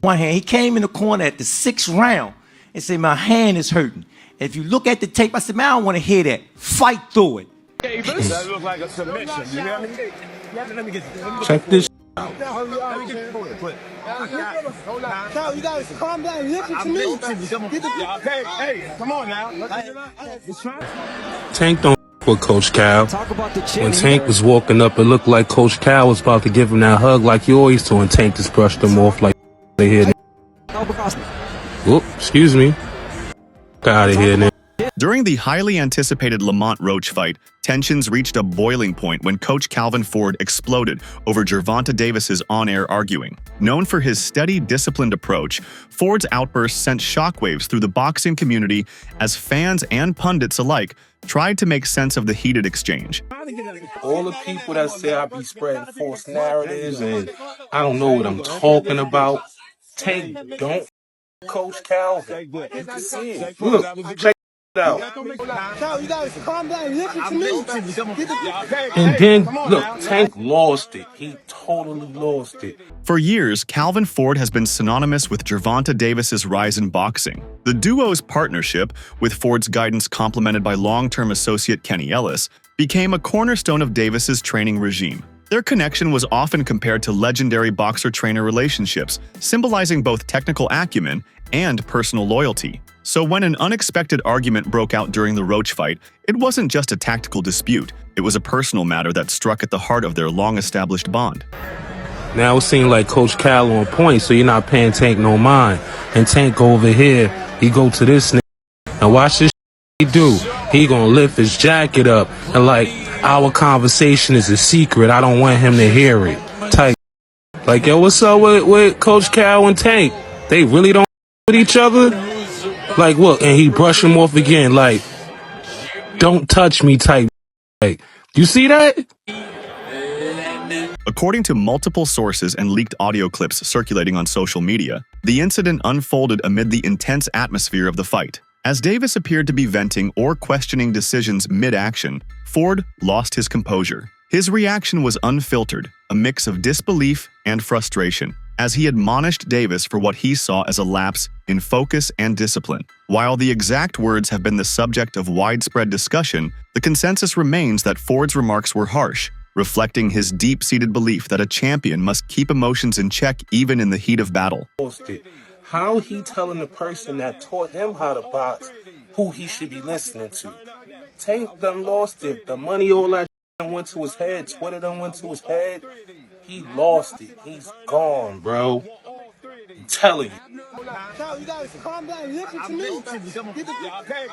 One hand, he came in the corner at the 6th round and said, my hand is hurting. If you look at the tape, I said, man, I don't want to hear that. Fight through it. That looked like a submission. You hear me? Let me get Check this out. Let me get you hold on. Cal, you guys calm down. Listen to me. Okay, hey, come on now. Tank don't with Coach Cal. When Tank was walking up, it looked like Coach Cal was about to give him that hug like you always do, and Tank just brushed him off like they hit. Whoop, excuse me. Get out of here now. During the highly anticipated Lamont-Roach fight, tensions reached a boiling point when Coach Calvin Ford exploded over Gervonta Davis's on-air arguing. Known for his steady, disciplined approach, Ford's outburst sent shockwaves through the boxing community as fans and pundits alike tried to make sense of the heated exchange. All the people that say I be spreading false narratives and I don't know what I'm talking about, Tank don't Coach Calvin. You can see it. Look, check it out. Cal, you guys calm down. Listen to me. And then, look, Tank lost it. He totally lost it. For years, Calvin Ford has been synonymous with Gervonta Davis's rise in boxing. The duo's partnership, with Ford's guidance complemented by long-term associate Kenny Ellis, became a cornerstone of Davis's training regime. Their connection was often compared to legendary boxer-trainer relationships, symbolizing both technical acumen and personal loyalty. So when an unexpected argument broke out during the Roach fight, it wasn't just a tactical dispute, it was a personal matter that struck at the heart of their long-established bond. Now it seems like Coach Cal on point, so you're not paying Tank no mind. And Tank go over here, he go to this nigga, and watch this he do. He gonna lift his jacket up, and like, our conversation is a secret, I don't want him to hear it. Type. Like, yo, what's up with Coach Cal and Tank? They really don't with each other? Like, what? And he brush him off again, like, don't touch me type. Like, you see that? According to multiple sources and leaked audio clips circulating on social media, the incident unfolded amid the intense atmosphere of the fight. As Davis appeared to be venting or questioning decisions mid-action, Ford lost his composure. His reaction was unfiltered, a mix of disbelief and frustration, as he admonished Davis for what he saw as a lapse in focus and discipline. While the exact words have been the subject of widespread discussion, the consensus remains that Ford's remarks were harsh, reflecting his deep-seated belief that a champion must keep emotions in check even in the heat of battle. How he telling the person that taught him how to box who he should be listening to? Tank done lost it. The money, all that went to his head. Twitter done went to his head. He lost it. He's gone, bro. I'm telling you. Cal, you guys calm down. Listen to me.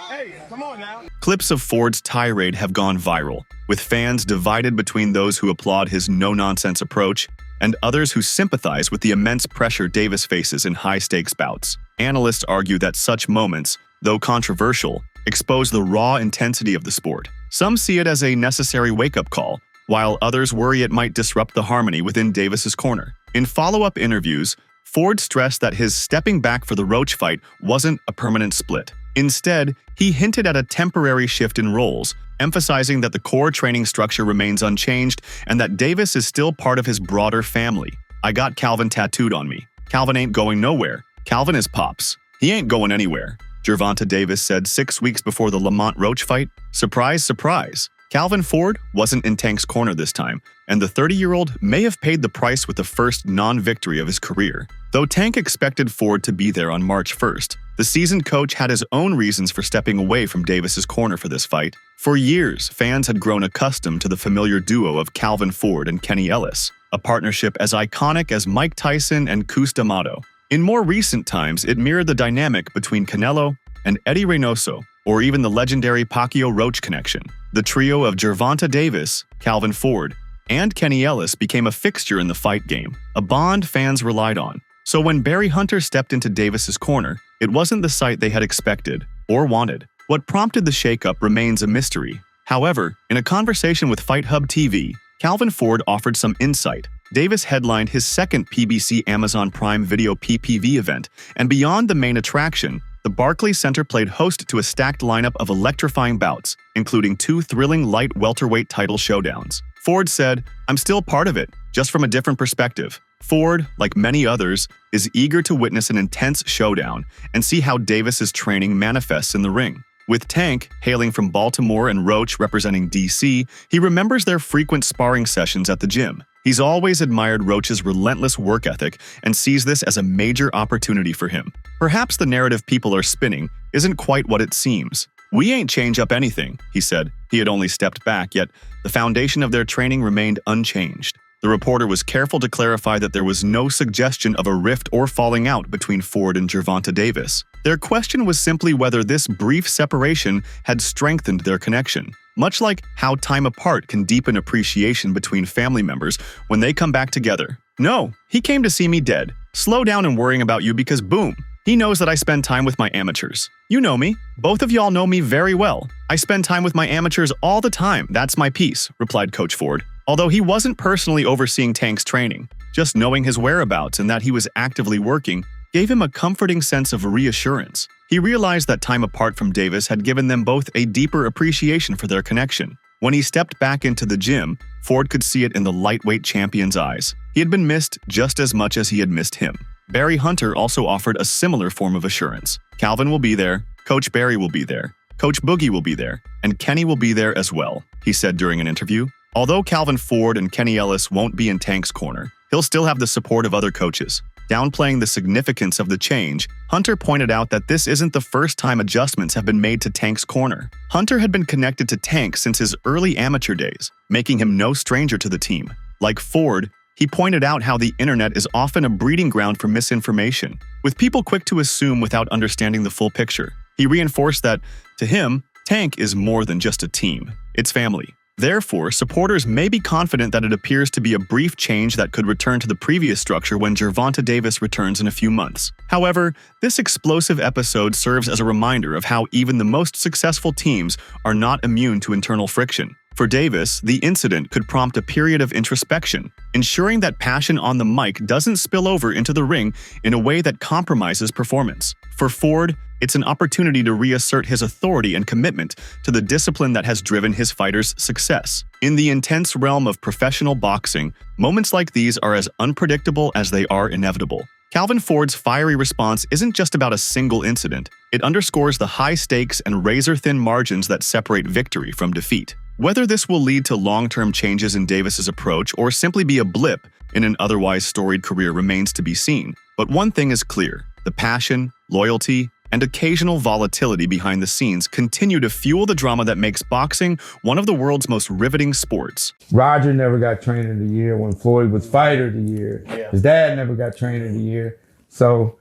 Hey, come on now. Clips of Ford's tirade have gone viral, with fans divided between those who applaud his no-nonsense approach and others who sympathize with the immense pressure Davis faces in high-stakes bouts. Analysts argue that such moments, though controversial, expose the raw intensity of the sport. Some see it as a necessary wake-up call, while others worry it might disrupt the harmony within Davis's corner. In follow-up interviews, Ford stressed that his stepping back for the Roach fight wasn't a permanent split. Instead, he hinted at a temporary shift in roles, emphasizing that the core training structure remains unchanged and that Davis is still part of his broader family. I got Calvin tattooed on me. Calvin ain't going nowhere. Calvin is Pops. He ain't going anywhere, Gervonta Davis said 6 weeks before the Lamont-Roach fight. Surprise, surprise. Calvin Ford wasn't in Tank's corner this time, and the 30-year-old may have paid the price with the first non-victory of his career. Though Tank expected Ford to be there on March 1st, the seasoned coach had his own reasons for stepping away from Davis's corner for this fight. For years, fans had grown accustomed to the familiar duo of Calvin Ford and Kenny Ellis, a partnership as iconic as Mike Tyson and Cus D'Amato. In more recent times, it mirrored the dynamic between Canelo and Eddie Reynoso, or even the legendary Pacquiao-Roach connection. The trio of Gervonta Davis, Calvin Ford, and Kenny Ellis became a fixture in the fight game, a bond fans relied on. So when Barry Hunter stepped into Davis's corner, it wasn't the sight they had expected or wanted. What prompted the shakeup remains a mystery. However, in a conversation with Fight Hub TV, Calvin Ford offered some insight. Davis headlined his second PBC Amazon Prime Video PPV event, and beyond the main attraction, the Barclays Center played host to a stacked lineup of electrifying bouts, including 2 thrilling light welterweight title showdowns. Ford said, "I'm still part of it, just from a different perspective. Ford, like many others, is eager to witness an intense showdown and see how Davis's training manifests in the ring. With Tank, hailing from Baltimore, and Roach representing DC, he remembers their frequent sparring sessions at the gym. He's always admired Roach's relentless work ethic and sees this as a major opportunity for him. Perhaps the narrative people are spinning isn't quite what it seems. "We ain't change up anything," he said. He had only stepped back, yet the foundation of their training remained unchanged. The reporter was careful to clarify that there was no suggestion of a rift or falling out between Ford and Gervonta Davis. Their question was simply whether this brief separation had strengthened their connection. Much like how time apart can deepen appreciation between family members when they come back together. "No, he came to see me dead. Slow down in worrying about you because boom, he knows that I spend time with my amateurs. You know me. Both of y'all know me very well. I spend time with my amateurs all the time. That's my piece," replied Coach Ford. Although he wasn't personally overseeing Tank's training, just knowing his whereabouts and that he was actively working gave him a comforting sense of reassurance. He realized that time apart from Davis had given them both a deeper appreciation for their connection. When he stepped back into the gym, Ford could see it in the lightweight champion's eyes. He had been missed just as much as he had missed him. Barry Hunter also offered a similar form of assurance. "Calvin will be there, Coach Barry will be there, Coach Boogie will be there, and Kenny will be there as well," he said during an interview. Although Calvin Ford and Kenny Ellis won't be in Tank's corner, he'll still have the support of other coaches. Downplaying the significance of the change, Hunter pointed out that this isn't the first time adjustments have been made to Tank's corner. Hunter had been connected to Tank since his early amateur days, making him no stranger to the team. Like Ford, he pointed out how the internet is often a breeding ground for misinformation, with people quick to assume without understanding the full picture. He reinforced that, to him, Tank is more than just a team. It's family. Therefore, supporters may be confident that it appears to be a brief change that could return to the previous structure when Gervonta Davis returns in a few months. However, this explosive episode serves as a reminder of how even the most successful teams are not immune to internal friction. For Davis, the incident could prompt a period of introspection, ensuring that passion on the mic doesn't spill over into the ring in a way that compromises performance. For Ford, it's an opportunity to reassert his authority and commitment to the discipline that has driven his fighters' success. In the intense realm of professional boxing, moments like these are as unpredictable as they are inevitable. Calvin Ford's fiery response isn't just about a single incident. It underscores the high stakes and razor-thin margins that separate victory from defeat. Whether this will lead to long-term changes in Davis's approach or simply be a blip in an otherwise storied career remains to be seen. But one thing is clear: the passion, loyalty, and occasional volatility behind the scenes continue to fuel the drama that makes boxing one of the world's most riveting sports. Roger never got Trainer of the Year when Floyd was Fighter of the Year. Yeah. His dad never got Trainer of the Year. So,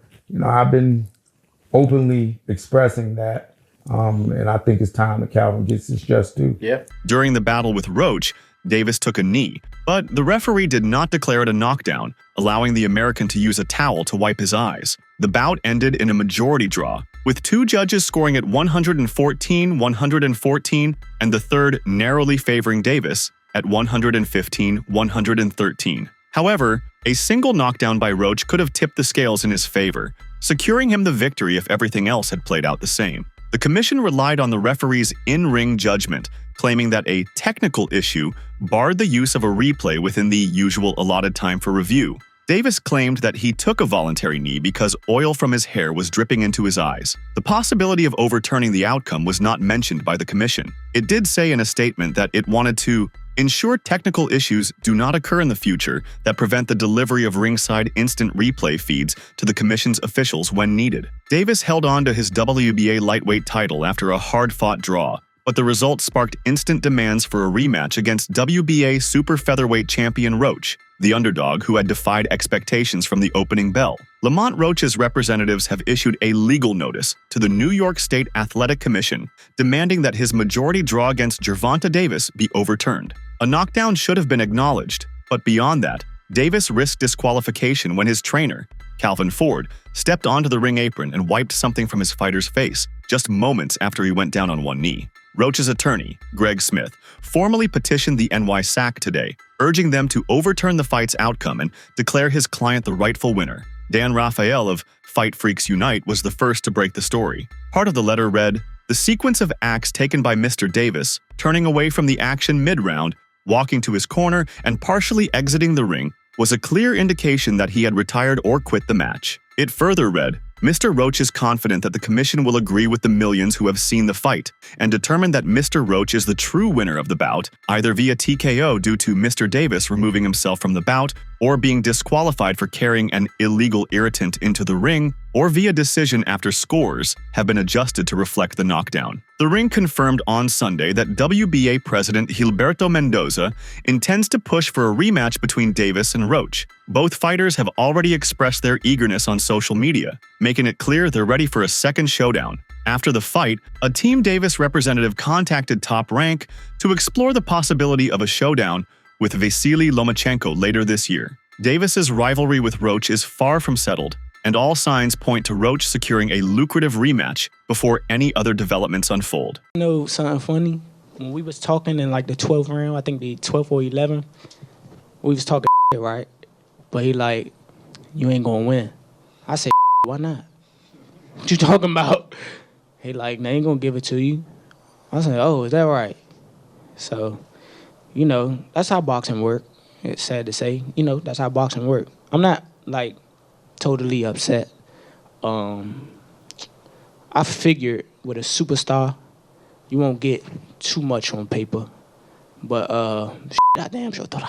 I've been openly expressing that. And I think it's time that Calvin gets his just due. Yeah. During the battle with Roach, Davis took a knee, but the referee did not declare it a knockdown, allowing the American to use a towel to wipe his eyes. The bout ended in a majority draw, with two judges scoring at 114-114 and the third narrowly favoring Davis at 115-113. However, a single knockdown by Roach could have tipped the scales in his favor, securing him the victory if everything else had played out the same. The commission relied on the referee's in-ring judgment, claiming that a technical issue barred the use of a replay within the usual allotted time for review. Davis claimed that he took a voluntary knee because oil from his hair was dripping into his eyes. The possibility of overturning the outcome was not mentioned by the commission. It did say in a statement that it wanted to ensure technical issues do not occur in the future that prevent the delivery of ringside instant replay feeds to the commission's officials when needed. Davis held on to his WBA lightweight title after a hard-fought draw, but the result sparked instant demands for a rematch against WBA super featherweight champion Roach, the underdog who had defied expectations from the opening bell. Lamont Roach's representatives have issued a legal notice to the New York State Athletic Commission, demanding that his majority draw against Gervonta Davis be overturned. A knockdown should have been acknowledged, but beyond that, Davis risked disqualification when his trainer, Calvin Ford, stepped onto the ring apron and wiped something from his fighter's face, just moments after he went down on one knee. Roach's attorney, Greg Smith, formally petitioned the NYSAC today, urging them to overturn the fight's outcome and declare his client the rightful winner. Dan Raphael of Fight Freaks Unite was the first to break the story. Part of the letter read, "The sequence of acts taken by Mr. Davis, turning away from the action mid-round, walking to his corner, and partially exiting the ring, was a clear indication that he had retired or quit the match. It further read, Mr. Roach is confident that the commission will agree with the millions who have seen the fight and determine that Mr. Roach is the true winner of the bout, either via TKO due to Mr. Davis removing himself from the bout or being disqualified for carrying an illegal irritant into the ring, or via decision after scores have been adjusted to reflect the knockdown. The ring confirmed on Sunday that WBA President Gilberto Mendoza intends to push for a rematch between Davis and Roach. Both fighters have already expressed their eagerness on social media, making it clear they're ready for a second showdown. After the fight, a Team Davis representative contacted Top Rank to explore the possibility of a showdown with Vasily Lomachenko later this year. Davis's rivalry with Roach is far from settled, and all signs point to Roach securing a lucrative rematch before any other developments unfold. You know something funny? When we was talking in like the 12th round, I think the 12th or 11th, we was talking shit, right? But he like, you ain't gonna win. I said, why not? What you talking about? He like, they ain't gonna give it to you. I said, oh, is that right? So, you know, that's how boxing work. It's sad to say, you know, that's how boxing work. I'm not like totally upset. I figured with a superstar, you won't get too much on paper. But I damn sure thought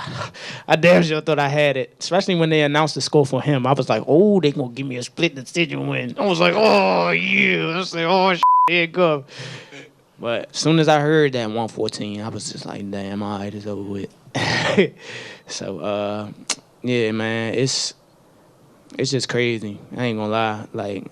I had it. Especially when they announced the score for him. I was like, oh, they gonna give me a split decision win. I was like, oh yeah. I was like, oh here it go. But as soon as I heard that 114, I was just like, damn, all right, it's over with. So yeah, man, it's just crazy. I ain't gonna lie. Like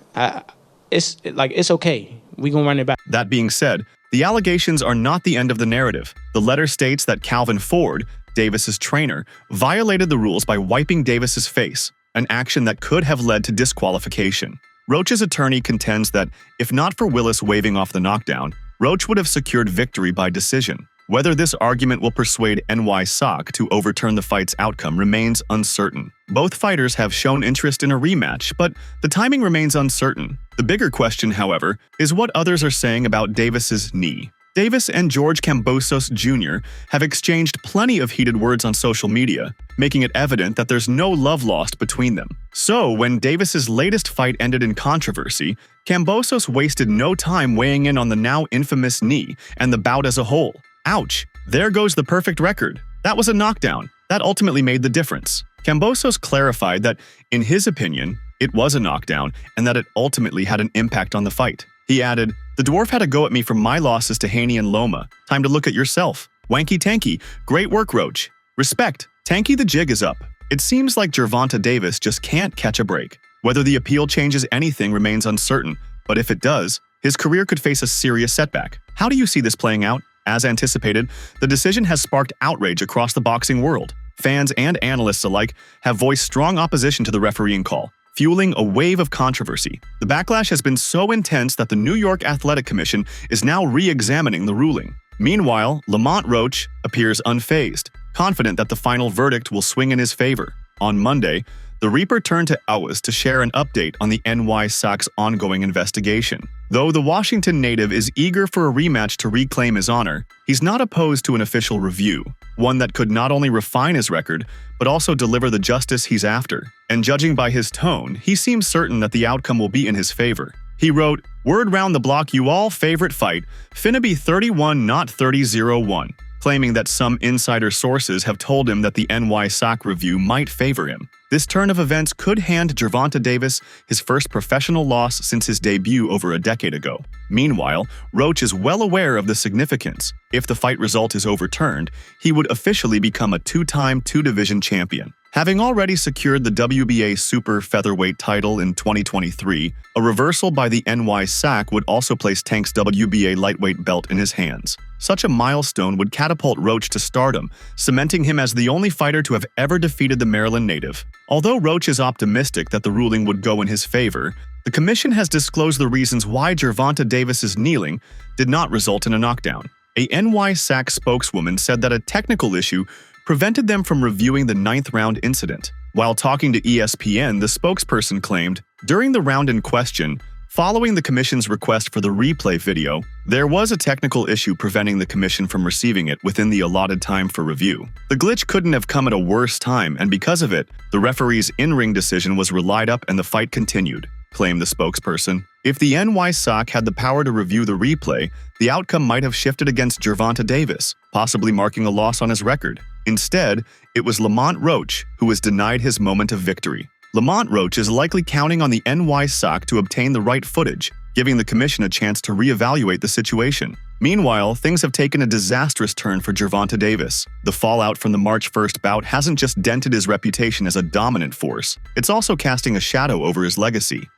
it's okay. We gonna run it back. That being said, the allegations are not the end of the narrative. The letter states that Calvin Ford, Davis's trainer, violated the rules by wiping Davis's face, an action that could have led to disqualification. Roach's attorney contends that, if not for Willis waving off the knockdown, Roach would have secured victory by decision. Whether this argument will persuade NY-SOC to overturn the fight's outcome remains uncertain. Both fighters have shown interest in a rematch, but the timing remains uncertain. The bigger question, however, is what others are saying about Davis's knee. Davis and George Kambosos Jr. have exchanged plenty of heated words on social media, making it evident that there's no love lost between them. So, when Davis's latest fight ended in controversy, Kambosos wasted no time weighing in on the now infamous knee and the bout as a whole. Ouch, there goes the perfect record. That was a knockdown. That ultimately made the difference. Kambosos clarified that, in his opinion, it was a knockdown and that it ultimately had an impact on the fight. He added, "The dwarf had a go at me from my losses to Haney and Loma. Time to look at yourself. Wanky Tanky, great work, Roach. Respect, Tanky the jig is up. It seems like Gervonta Davis just can't catch a break. Whether the appeal changes anything remains uncertain, but if it does, his career could face a serious setback. How do you see this playing out?" As anticipated, the decision has sparked outrage across the boxing world. Fans and analysts alike have voiced strong opposition to the refereeing call, fueling a wave of controversy. The backlash has been so intense that the New York Athletic Commission is now re-examining the ruling. Meanwhile, Lamont Roach appears unfazed, confident that the final verdict will swing in his favor. On Monday, the Reaper turned to Awas to share an update on the NY-SOC's ongoing investigation. Though the Washington native is eager for a rematch to reclaim his honor, he's not opposed to an official review, one that could not only refine his record, but also deliver the justice he's after. And judging by his tone, he seems certain that the outcome will be in his favor. He wrote, "Word round the block you all favorite fight, finna be 31 not 30-01, claiming that some insider sources have told him that the NY-SOC review might favor him. This turn of events could hand Gervonta Davis his first professional loss since his debut over a decade ago. Meanwhile, Roach is well aware of the significance. If the fight result is overturned, he would officially become a two-time two-division champion. Having already secured the WBA Super Featherweight title in 2023, a reversal by the NY-SOC would also place Tank's WBA lightweight belt in his hands. Such a milestone would catapult Roach to stardom, cementing him as the only fighter to have ever defeated the Maryland native. Although Roach is optimistic that the ruling would go in his favor, the commission has disclosed the reasons why Gervonta Davis's kneeling did not result in a knockdown. A NY-SOC spokeswoman said that a technical issue prevented them from reviewing the 9th round incident. While talking to ESPN, the spokesperson claimed, "During the round in question, Following the commission's request for the replay video, there was a technical issue preventing the commission from receiving it within the allotted time for review. The glitch couldn't have come at a worse time, and because of it, the referee's in-ring decision was relied up and the fight continued, claimed the spokesperson. If the NYSOC had the power to review the replay, the outcome might have shifted against Gervonta Davis, possibly marking a loss on his record. Instead, it was Lamont Roach who was denied his moment of victory. Lamont Roach is likely counting on the NYSOC to obtain the right footage, giving the commission a chance to reevaluate the situation. Meanwhile, things have taken a disastrous turn for Gervonta Davis. The fallout from the March 1st bout hasn't just dented his reputation as a dominant force, it's also casting a shadow over his legacy.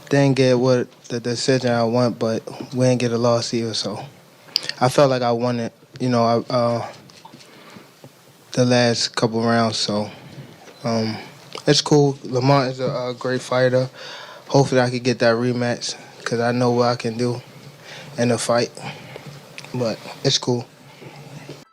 Didn't get what the decision I want, but we didn't get a loss either, so I felt like I won it, the last couple rounds, so it's cool. Lamont is a great fighter. Hopefully I can get that rematch because I know what I can do in a fight, but it's cool.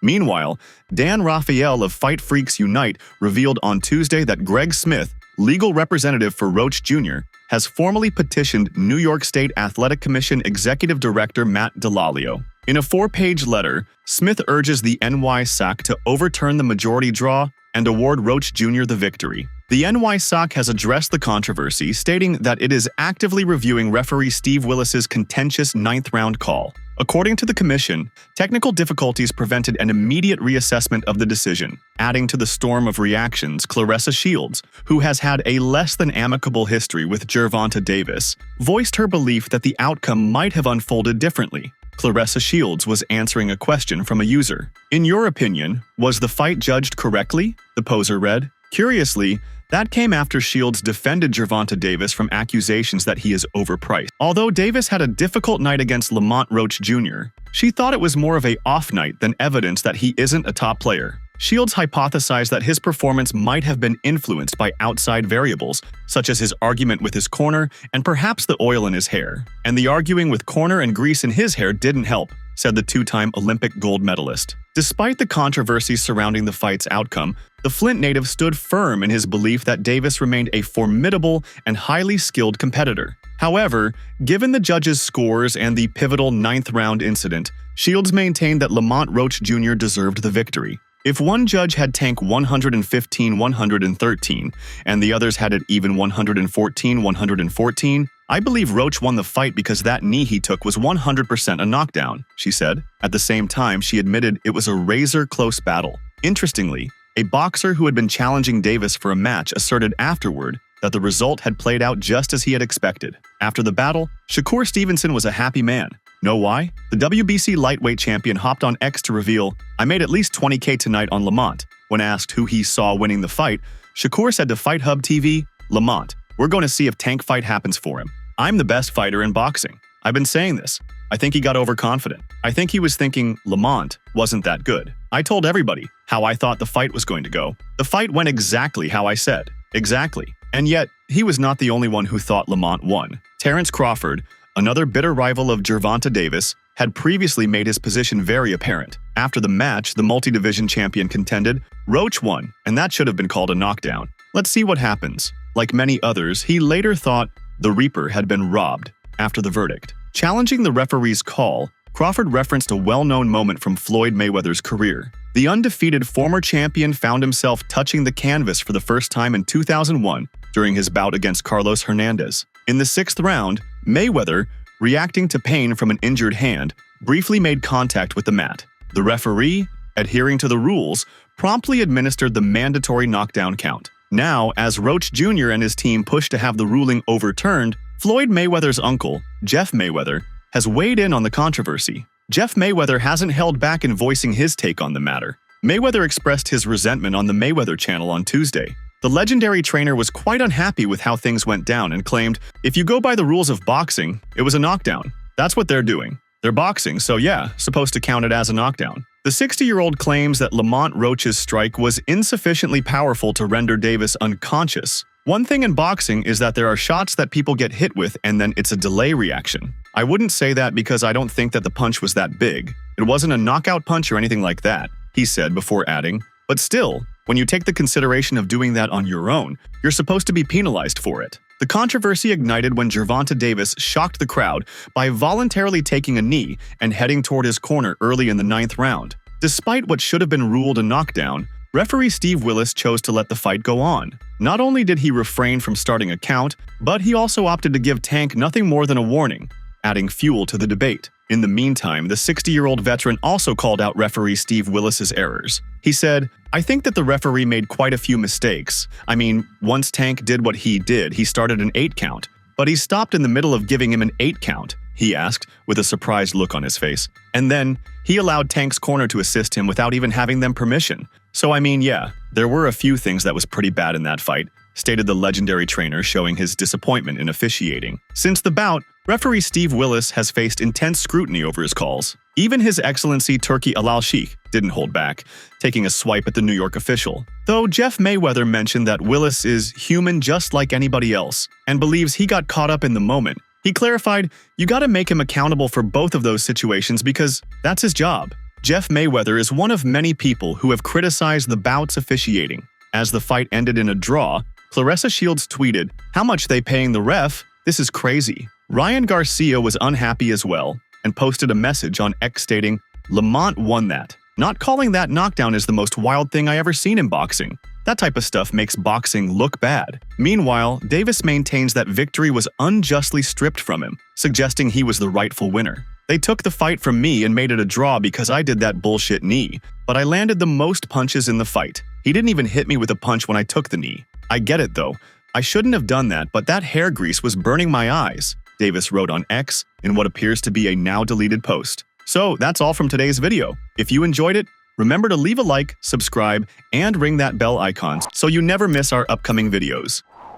Meanwhile, Dan Raphael of Fight Freaks Unite revealed on Tuesday that Greg Smith, legal representative for Roach Jr., has formally petitioned New York State Athletic Commission Executive Director Matt DeLalio. In a 4-page letter, Smith urges the NYSOC to overturn the majority draw and award Roach Jr. the victory. The NYSOC has addressed the controversy, stating that it is actively reviewing referee Steve Willis's contentious 9th-round call. According to the commission, technical difficulties prevented an immediate reassessment of the decision. Adding to the storm of reactions, Claressa Shields, who has had a less than amicable history with Gervonta Davis, voiced her belief that the outcome might have unfolded differently. Claressa Shields was answering a question from a user. In your opinion, was the fight judged correctly? The poser read. Curiously, that came after Shields defended Gervonta Davis from accusations that he is overpriced. Although Davis had a difficult night against Lamont Roach Jr., she thought it was more of a off night than evidence that he isn't a top player. Shields hypothesized that his performance might have been influenced by outside variables, such as his argument with his corner and perhaps the oil in his hair. And the arguing with corner and grease in his hair didn't help, said the 2-time Olympic gold medalist. Despite the controversy surrounding the fight's outcome, the Flint native stood firm in his belief that Davis remained a formidable and highly skilled competitor. However, given the judges' scores and the pivotal 9th-round incident, Shields maintained that Lamont Roach Jr. deserved the victory. If one judge had Tank 115-113 and the others had it even 114-114, I believe Roach won the fight because that knee he took was 100% a knockdown, she said. At the same time, she admitted it was a razor-close battle. Interestingly, a boxer who had been challenging Davis for a match asserted afterward that the result had played out just as he had expected. After the battle, Shakur Stevenson was a happy man. Know why? The WBC lightweight champion hopped on X to reveal, "I made at least $20K tonight on Lamont." When asked who he saw winning the fight, Shakur said to Fight Hub TV, "Lamont, we're going to see if Tank fight happens for him. I'm the best fighter in boxing. I've been saying this. I think he got overconfident. I think he was thinking Lamont wasn't that good. I told everybody how I thought the fight was going to go. The fight went exactly how I said. Exactly. And yet, he was not the only one who thought Lamont won. Terrence Crawford, another bitter rival of Gervonta Davis, had previously made his position very apparent. After the match, the multi-division champion contended, Roach won, and that should have been called a knockdown. Let's see what happens. Like many others, he later thought the Reaper had been robbed after the verdict. Challenging the referee's call, Crawford referenced a well-known moment from Floyd Mayweather's career. The undefeated former champion found himself touching the canvas for the first time in 2001 during his bout against Carlos Hernandez. In the 6th round, Mayweather, reacting to pain from an injured hand, briefly made contact with the mat. The referee, adhering to the rules, promptly administered the mandatory knockdown count. Now, as Roach Jr. and his team push to have the ruling overturned, Floyd Mayweather's uncle, Jeff Mayweather, has weighed in on the controversy. Jeff Mayweather hasn't held back in voicing his take on the matter. Mayweather expressed his resentment on the Mayweather channel on Tuesday. The legendary trainer was quite unhappy with how things went down and claimed, "If you go by the rules of boxing, it was a knockdown. That's what they're doing. They're boxing, so yeah, supposed to count it as a knockdown." The 60-year-old claims that Lamont Roach's strike was insufficiently powerful to render Davis unconscious. One thing in boxing is that there are shots that people get hit with and then it's a delay reaction. I wouldn't say that because I don't think that the punch was that big. It wasn't a knockout punch or anything like that, he said before adding, "But still, When you take the consideration of doing that on your own, you're supposed to be penalized for it. The controversy ignited when Gervonta Davis shocked the crowd by voluntarily taking a knee and heading toward his corner early in the 9th round. Despite what should have been ruled a knockdown, referee Steve Willis chose to let the fight go on. Not only did he refrain from starting a count, but he also opted to give Tank nothing more than a warning, adding fuel to the debate. In the meantime, the 60-year-old veteran also called out referee Steve Willis's errors. He said, "I think that the referee made quite a few mistakes. I mean, once Tank did what he did, he started an 8 count. But he stopped in the middle of giving him an 8 count, he asked, with a surprised look on his face. And then, he allowed Tank's corner to assist him without even having them permission. So I mean, yeah, there were a few things that was pretty bad in that fight," stated the legendary trainer, showing his disappointment in officiating. Since the bout, referee Steve Willis has faced intense scrutiny over his calls. Even His Excellency Turki Al-Sheikh didn't hold back, taking a swipe at the New York official. Though Jeff Mayweather mentioned that Willis is human just like anybody else, and believes he got caught up in the moment, he clarified, "You gotta make him accountable for both of those situations because that's his job." Jeff Mayweather is one of many people who have criticized the bout's officiating. As the fight ended in a draw, Claressa Shields tweeted, "How much they paying the ref? This is crazy." Ryan Garcia was unhappy as well and posted a message on X stating, "Lamont won that. Not calling that knockdown is the most wild thing I ever seen in boxing. That type of stuff makes boxing look bad." Meanwhile, Davis maintains that victory was unjustly stripped from him, suggesting he was the rightful winner. "They took the fight from me and made it a draw because I did that bullshit knee, but I landed the most punches in the fight. He didn't even hit me with a punch when I took the knee. I get it though. I shouldn't have done that, but that hair grease was burning my eyes," Davis wrote on X in what appears to be a now-deleted post. So that's all from today's video. If you enjoyed it, remember to leave a like, subscribe, and ring that bell icon so you never miss our upcoming videos.